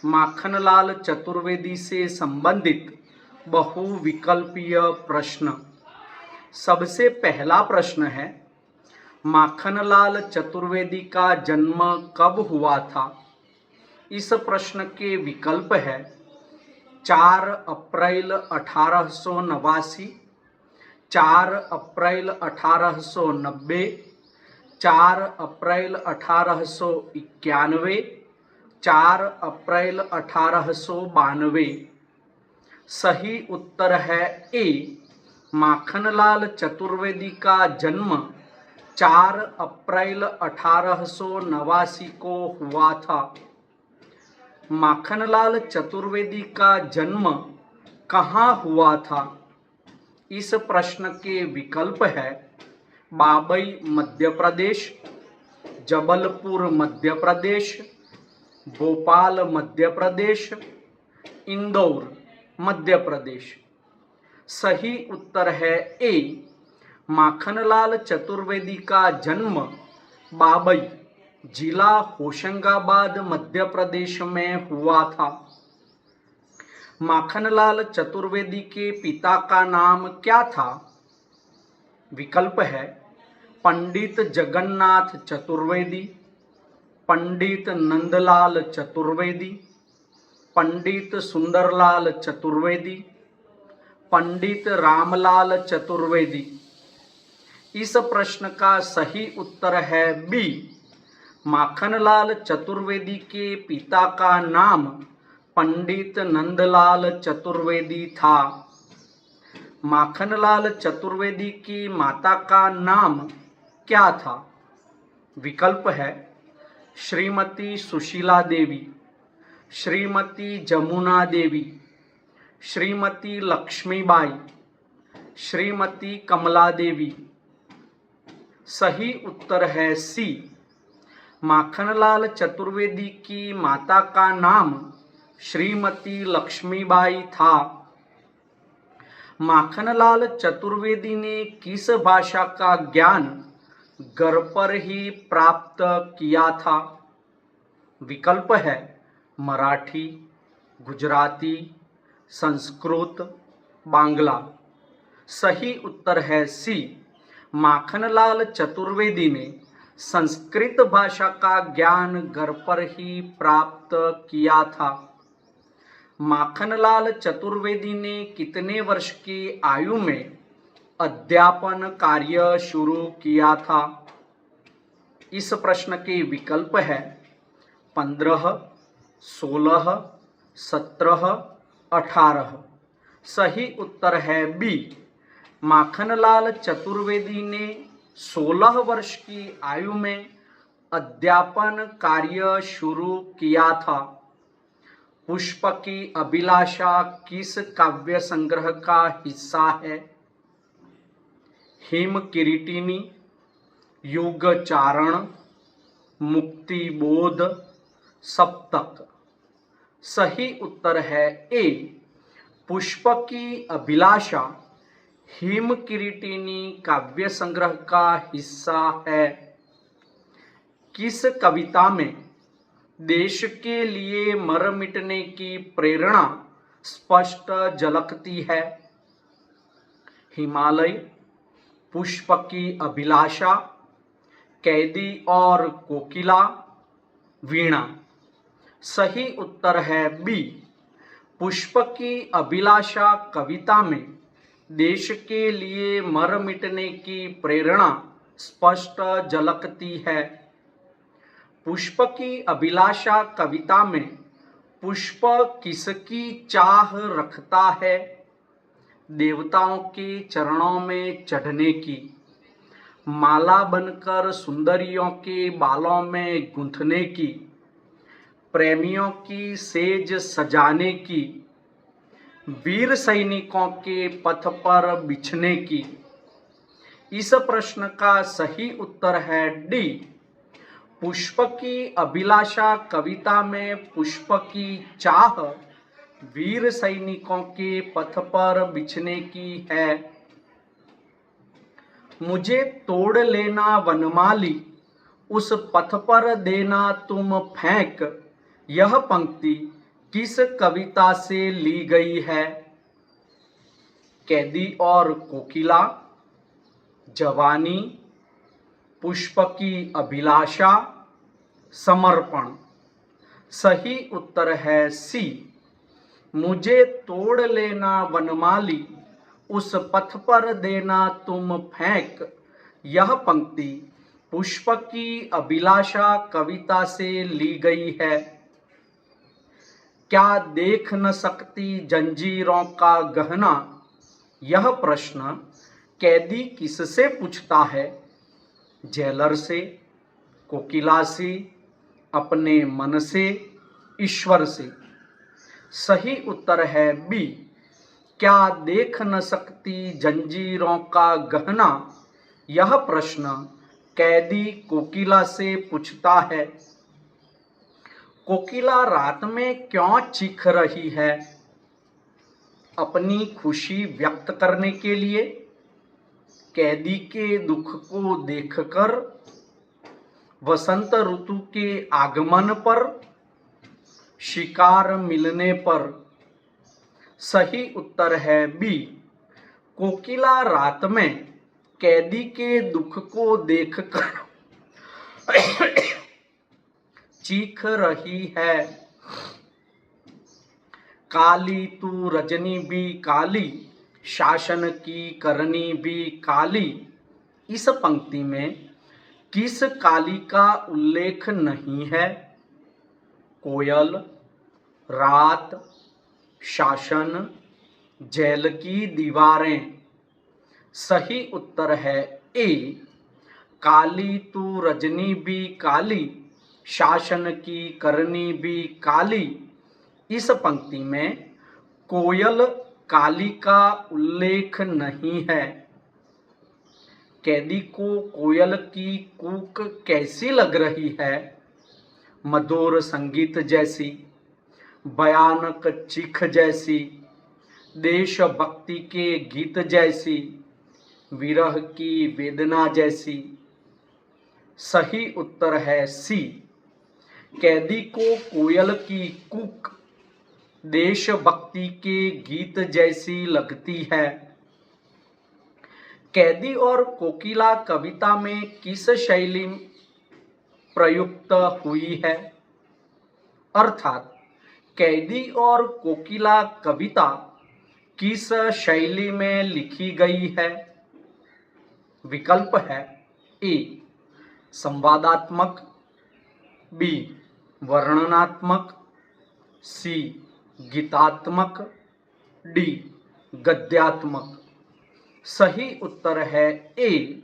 माखनलाल चतुर्वेदी से संबंधित बहुविकल्पीय प्रश्न। सबसे पहला प्रश्न है, माखनलाल चतुर्वेदी का जन्म कब हुआ था? इस प्रश्न के विकल्प है 4 अप्रैल 1889, 4 अप्रैल 1890, 4 अप्रैल 1891, 4 अप्रैल 1892। सही उत्तर है ए, माखनलाल चतुर्वेदी का जन्म 4 अप्रैल 1889 को हुआ था। माखनलाल चतुर्वेदी का जन्म कहाँ हुआ था? इस प्रश्न के विकल्प है बाबई मध्य प्रदेश, जबलपुर मध्य प्रदेश, भोपाल मध्य प्रदेश, इंदौर मध्य प्रदेश। सही उत्तर है ए, माखनलाल चतुर्वेदी का जन्म बाबई, जिला होशंगाबाद मध्य प्रदेश में हुआ था। माखनलाल चतुर्वेदी के पिता का नाम क्या था? विकल्प है पंडित जगन्नाथ चतुर्वेदी, पंडित नंदलाल चतुर्वेदी, पंडित सुंदरलाल चतुर्वेदी, पंडित रामलाल चतुर्वेदी। इस प्रश्न का सही उत्तर है बी, माखनलाल चतुर्वेदी के पिता का नाम पंडित नंदलाल चतुर्वेदी था। माखनलाल चतुर्वेदी की माता का नाम क्या था? विकल्प है श्रीमती सुशीला देवी, श्रीमती जमुना देवी, श्रीमती लक्ष्मीबाई, श्रीमती कमला देवी। सही उत्तर है सी, माखनलाल चतुर्वेदी की माता का नाम श्रीमती लक्ष्मीबाई था। माखनलाल चतुर्वेदी ने किस भाषा का ज्ञान घर पर ही प्राप्त किया था? विकल्प है मराठी, गुजराती, संस्कृत, बांग्ला। सही उत्तर है सी, माखनलाल चतुर्वेदी ने संस्कृत भाषा का ज्ञान घर पर ही प्राप्त किया था। माखनलाल चतुर्वेदी ने कितने वर्ष की आयु में अध्यापन कार्य शुरू किया था? इस प्रश्न के विकल्प है 15, 16, 17, 18। सही उत्तर है बी, माखनलाल चतुर्वेदी ने 16 वर्ष की आयु में अध्यापन कार्य शुरू किया था। पुष्प की अभिलाषा किस काव्य संग्रह का हिस्सा है? हिम किरीटिनी, युग चारण, मुक्ति बोध, सप्तक। सही उत्तर है ए, पुष्प की अभिलाषा हिम किरीटिनी काव्य संग्रह का हिस्सा है। किस कविता में देश के लिए मर मिटने की प्रेरणा स्पष्ट झलकती है? हिमालय, पुष्प की अभिलाषा, कैदी और कोकिला, वीणा। सही उत्तर है बी, पुष्प की अभिलाषा कविता में देश के लिए मर मिटने की प्रेरणा स्पष्ट झलकती है। पुष्प की अभिलाषा कविता में पुष्प किसकी चाह रखता है? देवताओं के चरणों में चढ़ने की, माला बनकर सुंदरियों के बालों में गूंथने की, प्रेमियों की सेज सजाने की, वीर सैनिकों के पथ पर बिछने की। इस प्रश्न का सही उत्तर है डी, पुष्प की अभिलाषा कविता में पुष्प की चाह वीर सैनिकों के पथ पर बिछने की है। मुझे तोड़ लेना वनमाली, उस पथ पर देना तुम फेंक, यह पंक्ति किस कविता से ली गई है? कैदी और कोकिला, जवानी, पुष्प की अभिलाषा, समर्पण। सही उत्तर है सी, मुझे तोड़ लेना वनमाली, उस पथ पर देना तुम फेंक। यह पंक्ति पुष्प की अभिलाषा कविता से ली गई है। क्या देख न सकती जंजीरों का गहना? यह प्रश्न कैदी किससे पूछता है? जेलर से, कोकिला से, अपने मन से, ईश्वर से। सही उत्तर है बी, क्या देख न सकती जंजीरों का गहना? यह प्रश्न कैदी कोकिला से पूछता है। कोकिला रात में क्यों चीख रही है? अपनी खुशी व्यक्त करने के लिए, कैदी के दुख को देखकर, वसंत ऋतु के आगमन पर, शिकार मिलने पर। सही उत्तर है बी, कोकिला रात में कैदी के दुख को देखकर चीख रही है। काली तू रजनी भी काली, शासन की करनी भी काली। इस पंक्ति में किस काली का उल्लेख नहीं है? कोयल, रात, शासन, जेल की दीवारें। सही उत्तर है ए, काली तू रजनी भी काली, शासन की करनी भी काली। इस पंक्ति में कोयल काली का उल्लेख नहीं है। कैदी को कोयल की कूक कैसी लग रही है? मधुर संगीत जैसी, भयानक चीख जैसी, देशभक्ति के गीत जैसी, विरह की वेदना जैसी। सही उत्तर है सी, कैदी को कोयल की कूक देशभक्ति के गीत जैसी लगती है। कैदी और कोकिला कविता में किस शैली प्रयुक्त हुई है? अर्थात कैदी और कोकिला कविता किस शैली में लिखी गई है? विकल्प है ए, संवादात्मक, बी, वर्णनात्मक, सी, गीतात्मक, डी, गद्यात्मक। सही उत्तर है ए,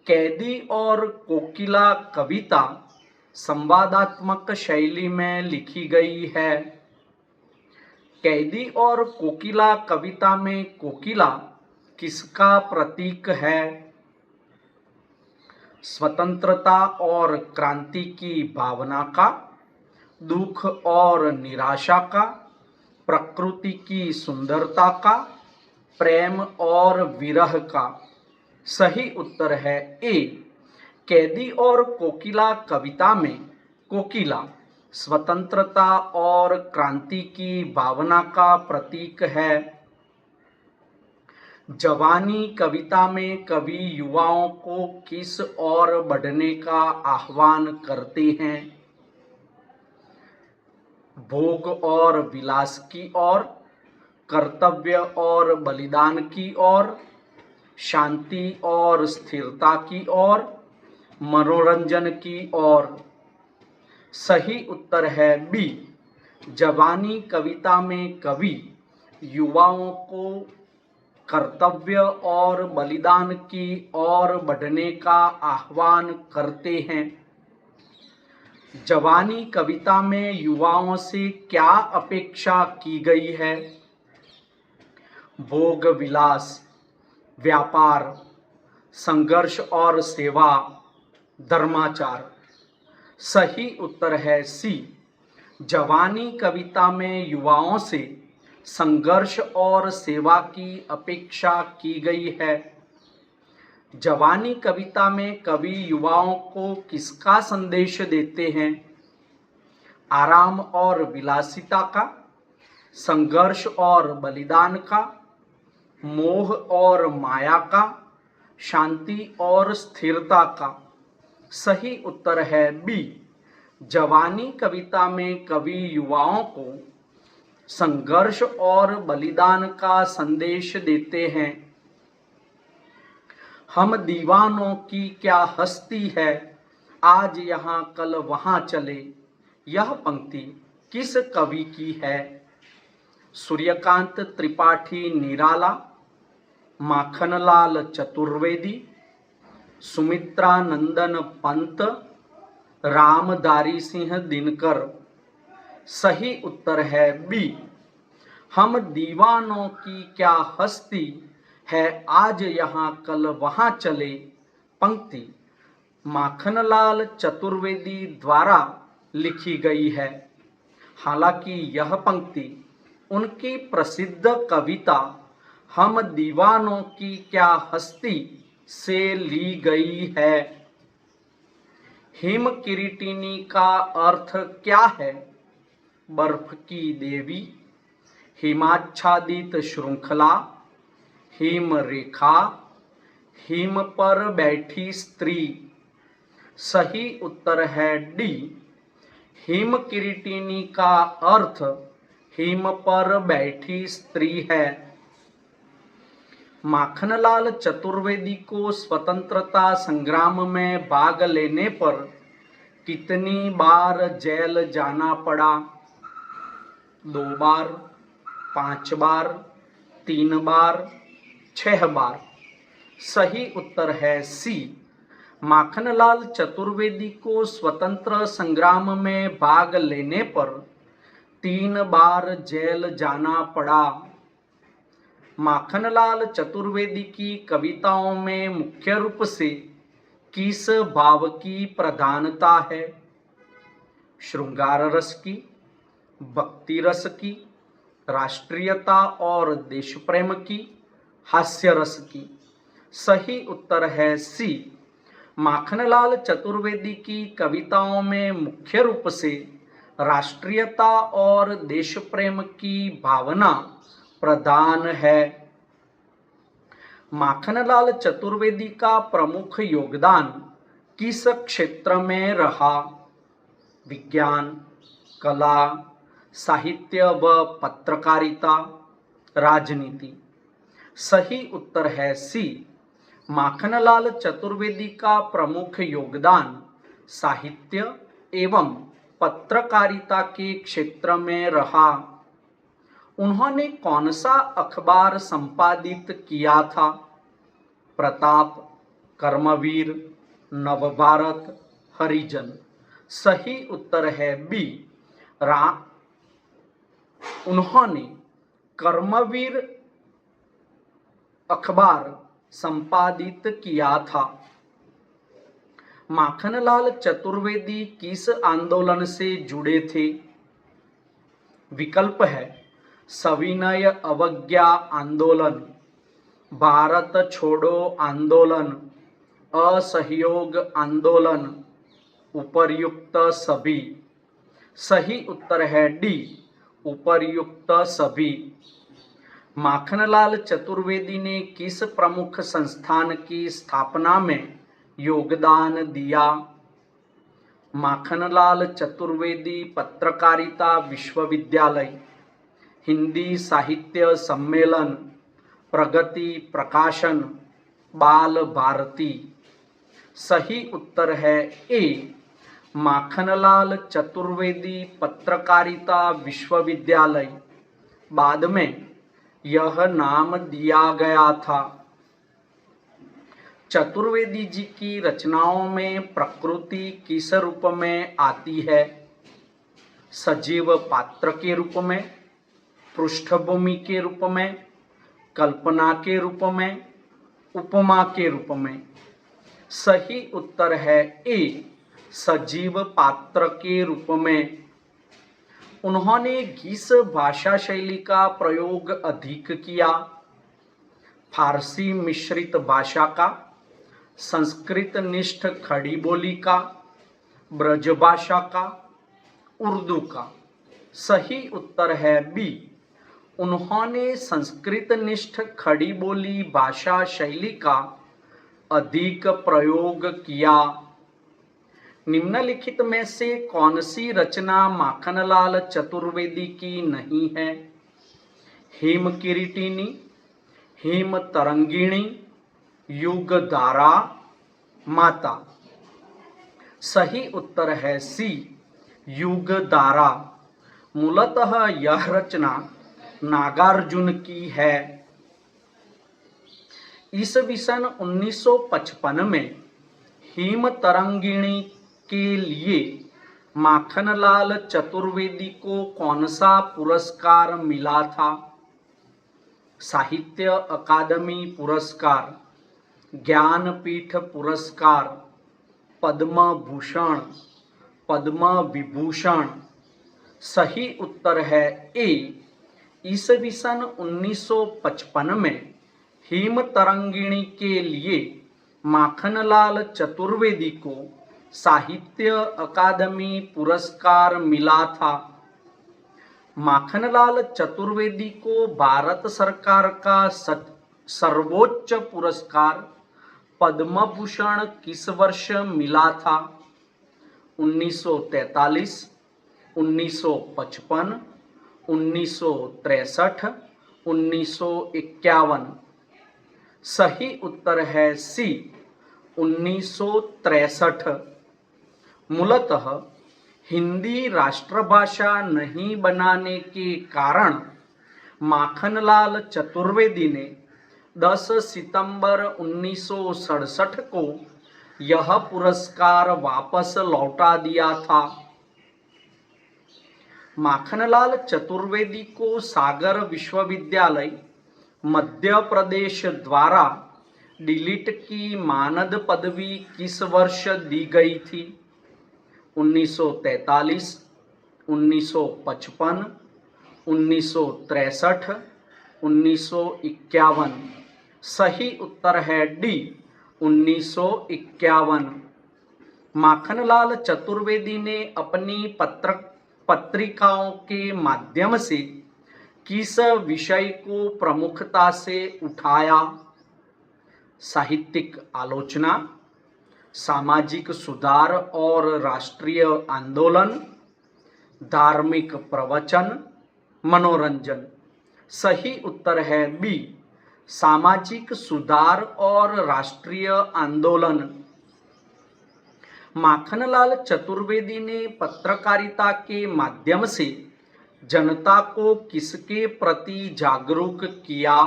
कैदी और कोकिला कविता संवादात्मक शैली में लिखी गई है। कैदी और कोकिला कविता में कोकिला किसका प्रतीक है? स्वतंत्रता और क्रांति की भावना का, दुख और निराशा का, प्रकृति की सुंदरता का, प्रेम और विरह का। सही उत्तर है ए, कैदी और कोकिला कविता में कोकिला स्वतंत्रता और क्रांति की भावना का प्रतीक है। जवानी कविता में कवि युवाओं को किस ओर बढ़ने का आह्वान करते हैं? भोग और विलास की ओर, कर्तव्य और बलिदान की ओर, शांति और स्थिरता की ओर, मनोरंजन की ओर। सही उत्तर है बी, जवानी कविता में कवि युवाओं को कर्तव्य और बलिदान की ओर बढ़ने का आह्वान करते हैं। जवानी कविता में युवाओं से क्या अपेक्षा की गई है? भोग विलास, व्यापार, संघर्ष और सेवा, धर्माचार। सही उत्तर है सी, जवानी कविता में युवाओं से संघर्ष और सेवा की अपेक्षा की गई है। जवानी कविता में कवि युवाओं को किसका संदेश देते हैं? आराम और विलासिता का, संघर्ष और बलिदान का, मोह और माया का, शांति और स्थिरता का। सही उत्तर है बी। जवानी कविता में कवि युवाओं को संघर्ष और बलिदान का संदेश देते हैं। हम दीवानों की क्या हस्ती है, आज यहाँ कल वहाँ चले। यह पंक्ति किस कवि की है? सूर्यकांत त्रिपाठी निराला, माखनलाल चतुर्वेदी, सुमित्रा नंदन पंत, रामधारी सिंह दिनकर। सही उत्तर है बी। हम दीवानों की क्या हस्ती है, आज यहाँ कल वहाँ चले पंक्ति माखनलाल चतुर्वेदी द्वारा लिखी गई है। हालांकि यह पंक्ति उनकी प्रसिद्ध कविता हम दीवानों की क्या हस्ती से ली गई है। हिम किरीटिनी का अर्थ क्या है? बर्फ की देवी, हिमाच्छादित श्रृंखला, हिम रेखा, हिम पर बैठी स्त्री। सही उत्तर है डी। हिम किरीटिनी का अर्थ हिम पर बैठी स्त्री है। माखनलाल चतुर्वेदी को स्वतंत्रता संग्राम में भाग लेने पर कितनी बार जेल जाना पड़ा? 2 बार, 5 बार, 3 बार, 6 बार। सही उत्तर है सी। माखनलाल चतुर्वेदी को स्वतंत्र संग्राम में भाग लेने पर 3 बार जेल जाना पड़ा। माखनलाल चतुर्वेदी की कविताओं में मुख्य रूप से किस भाव की प्रधानता है? श्रृंगार रस की, भक्ति रस की, राष्ट्रीयता और देश प्रेम की, हास्य रस की। सही उत्तर है सी। माखनलाल चतुर्वेदी की कविताओं में मुख्य रूप से राष्ट्रीयता और देश प्रेम की भावना प्रधान है। माखनलाल चतुर्वेदी का प्रमुख योगदान किस क्षेत्र में रहा? विज्ञान, कला, साहित्य व पत्रकारिता, राजनीति। सही उत्तर है सी। माखनलाल चतुर्वेदी का प्रमुख योगदान साहित्य एवं पत्रकारिता के क्षेत्र में रहा। उन्होंने कौन सा अखबार संपादित किया था? प्रताप, कर्मवीर, नवभारत, हरिजन। सही उत्तर है बी। उन्होंने कर्मवीर अखबार संपादित किया था। माखनलाल चतुर्वेदी किस आंदोलन से जुड़े थे? विकल्प है सविनय अवज्ञा आंदोलन, भारत छोड़ो आंदोलन, असहयोग आंदोलन, उपर्युक्त सभी। सही उत्तर है डी, उपर्युक्त सभी। माखनलाल चतुर्वेदी ने किस प्रमुख संस्थान की स्थापना में योगदान दिया? माखनलाल चतुर्वेदी पत्रकारिता विश्वविद्यालय, हिंदी साहित्य सम्मेलन, प्रगति प्रकाशन, बाल भारती। सही उत्तर है ए। माखनलाल चतुर्वेदी पत्रकारिता विश्वविद्यालय। बाद में यह नाम दिया गया था। चतुर्वेदी जी की रचनाओं में प्रकृति किस रूप में आती है? सजीव पात्र के रूप में, पृष्ठभूमि के रूप में, कल्पना के रूप में, उपमा के रूप में। सही उत्तर है ए, सजीव पात्र के रूप में। उन्होंने किस भाषा शैली का प्रयोग अधिक किया? फारसी मिश्रित भाषा का, संस्कृत निष्ठ खड़ी बोली का, ब्रज भाषा का, उर्दू का। सही उत्तर है बी। उन्होंने संस्कृत निष्ठ खड़ी बोली भाषा शैली का अधिक प्रयोग किया। निम्नलिखित में से कौन सी रचना माखनलाल चतुर्वेदी की नहीं है? हेम किरीटिनी, हेम तरंगिणी, युगधारा, माता। सही उत्तर है सी, युगधारा। मूलतः यह रचना नागार्जुन की है। ईस्वी सन 1955 में हेम तरंगिणी के लिए माखनलाल चतुर्वेदी को कौन सा पुरस्कार मिला था? साहित्य अकादमी पुरस्कार, ज्ञानपीठ पुरस्कार, पद्म भूषण, पद्म विभूषण। सही उत्तर है ए। ईस्वी सन 1955 में हेम तरंगिणी के लिए माखनलाल चतुर्वेदी को साहित्य अकादमी पुरस्कार मिला था। माखनलाल चतुर्वेदी को भारत सरकार का सर्वोच्च पुरस्कार पद्म भूषण किस वर्ष मिला था? 1943, 1955, 1963, 1951। सही उत्तर है सी, 1963। मूलतः हिंदी राष्ट्रभाषा नहीं बनाने के कारण माखनलाल चतुर्वेदी ने 10 सितंबर 1967 को यह पुरस्कार वापस लौटा दिया था। माखनलाल चतुर्वेदी को सागर विश्वविद्यालय मध्य प्रदेश द्वारा डीलिट की मानद पदवी किस वर्ष दी गई थी? 1943, 1955, 1963, 1951। सही उत्तर है डी, 1951। माखनलाल चतुर्वेदी ने अपनी पत्रिकाओं के माध्यम से किस विषय को प्रमुखता से उठाया? साहित्यिक आलोचना, सामाजिक सुधार और राष्ट्रीय आंदोलन, धार्मिक प्रवचन, मनोरंजन। सही उत्तर है बी, सामाजिक सुधार और राष्ट्रीय आंदोलन। माखनलाल चतुर्वेदी ने पत्रकारिता के माध्यम से जनता को किसके प्रति जागरूक किया?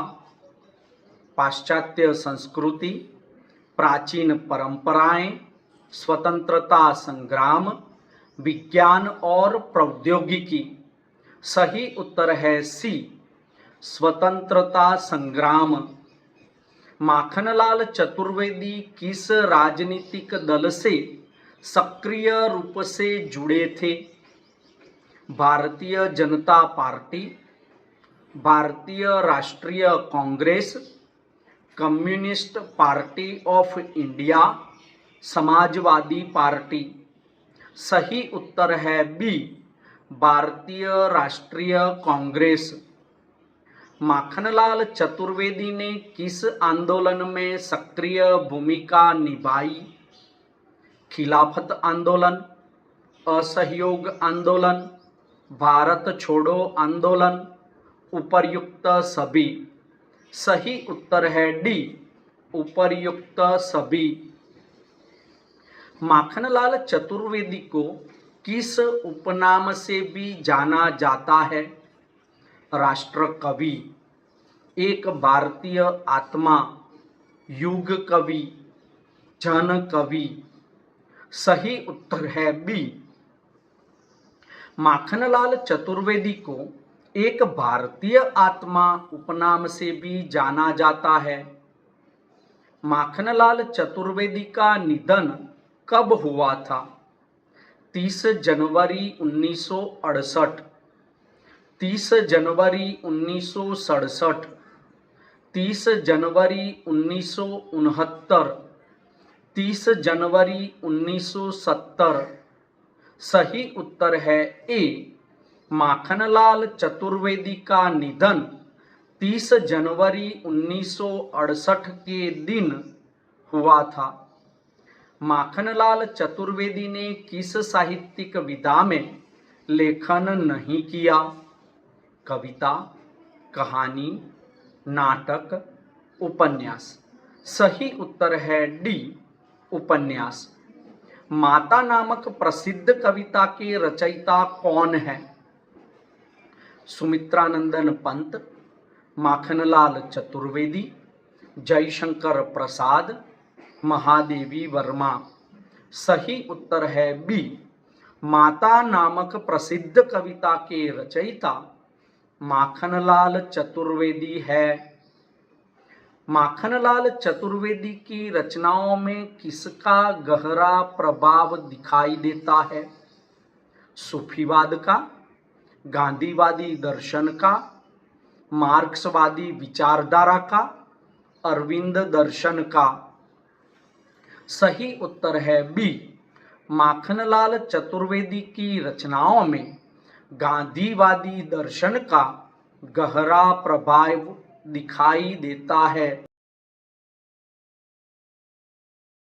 पाश्चात्य संस्कृति, प्राचीन परंपराएं, स्वतंत्रता संग्राम, विज्ञान और प्रौद्योगिकी। सही उत्तर है सी, स्वतंत्रता संग्राम। माखनलाल चतुर्वेदी किस राजनीतिक दल से सक्रिय रूप से जुड़े थे? भारतीय जनता पार्टी, भारतीय राष्ट्रीय Congress, communist party of India, Samajwadi party. सही उत्तर है बी, भारतीय राष्ट्रीय कांग्रेस। माखनलाल चतुर्वेदी ने किस आंदोलन में सक्रिय भूमिका निभाई? खिलाफत आंदोलन, असहयोग आंदोलन, भारत छोड़ो आंदोलन, उपर्युक्त सभी। सही उत्तर है डी, उपर्युक्त सभी। माखनलाल चतुर्वेदी को किस उपनाम से भी जाना जाता है? राष्ट्र कवि, एक भारतीय आत्मा, युग कवि, जन कवि। सही उत्तर है बी। माखनलाल चतुर्वेदी को एक भारतीय आत्मा उपनाम से भी जाना जाता है। माखनलाल चतुर्वेदी का निधन कब हुआ था? 30 जनवरी 1968, 30 जनवरी 1967, 30 जनवरी 1969, 30 जनवरी 1970। सही उत्तर है ए, माखनलाल चतुर्वेदी का निधन 30 जनवरी 1968 के दिन हुआ था। माखनलाल चतुर्वेदी ने किस साहित्यिक विधा में लेखन नहीं किया? कविता, कहानी, नाटक, उपन्यास। सही उत्तर है डी, उपन्यास। माता नामक प्रसिद्ध कविता के रचयिता कौन है? सुमित्रानंदन पंत, माखनलाल चतुर्वेदी, जयशंकर प्रसाद, महादेवी वर्मा। सही उत्तर है बी, माता नामक प्रसिद्ध कविता के रचयिता माखनलाल चतुर्वेदी है। माखनलाल चतुर्वेदी की रचनाओं में किसका गहरा प्रभाव दिखाई देता है? सूफीवाद का, गांधीवादी दर्शन का, मार्क्सवादी विचारधारा का, अरविंद दर्शन का। सही उत्तर है बी, माखनलाल चतुर्वेदी की रचनाओं में गांधीवादी दर्शन का गहरा प्रभाव दिखाई देता है।